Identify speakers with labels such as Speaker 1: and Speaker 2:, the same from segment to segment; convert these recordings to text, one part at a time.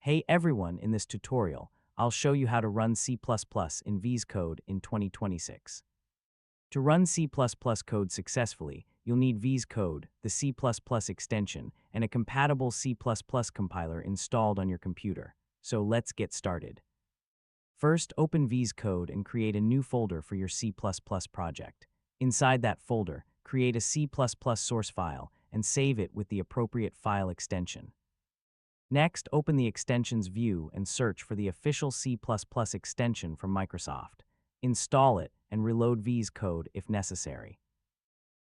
Speaker 1: Hey everyone, in this tutorial, I'll show you how to run C++ in VS Code in 2026. To run C++ code successfully, you'll need VS Code, the C++ extension, and a compatible C++ compiler installed on your computer. So let's get started. First, open VS Code and create a new folder for your C++ project. Inside that folder, create a C++ source file and save it with the appropriate file extension. Next, open the Extensions view and search for the official C++ extension from Microsoft. Install it and reload VS Code if necessary.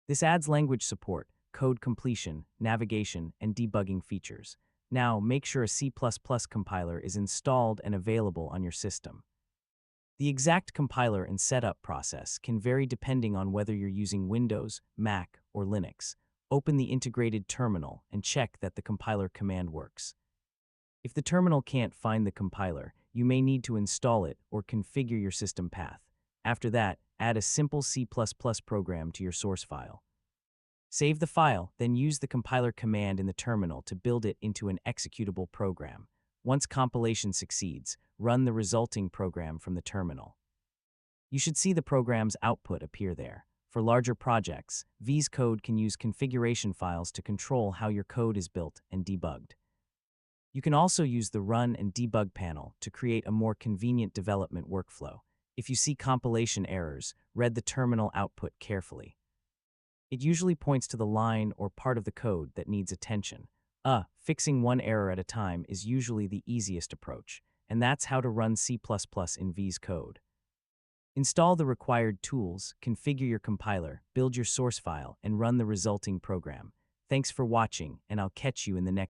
Speaker 1: This adds language support, code completion, navigation, and debugging features. Now, make sure a C++ compiler is installed and available on your system. The exact compiler and setup process can vary depending on whether you're using Windows, Mac, or Linux. Open the integrated terminal and check that the compiler command works. If the terminal can't find the compiler, you may need to install it or configure your system path. After that, add a simple C++ program to your source file. Save the file, then use the compiler command in the terminal to build it into an executable program. Once compilation succeeds, run the resulting program from the terminal. You should see the program's output appear there. For larger projects, VS Code can use configuration files to control how your code is built and debugged. You can also use the Run and Debug panel to create a more convenient development workflow. If you see compilation errors, read the terminal output carefully. It usually points to the line or part of the code that needs attention. Fixing one error at a time is usually the easiest approach, and that's how to run C++ in VS Code. Install the required tools, configure your compiler, build your source file, and run the resulting program. Thanks for watching, and I'll catch you in the next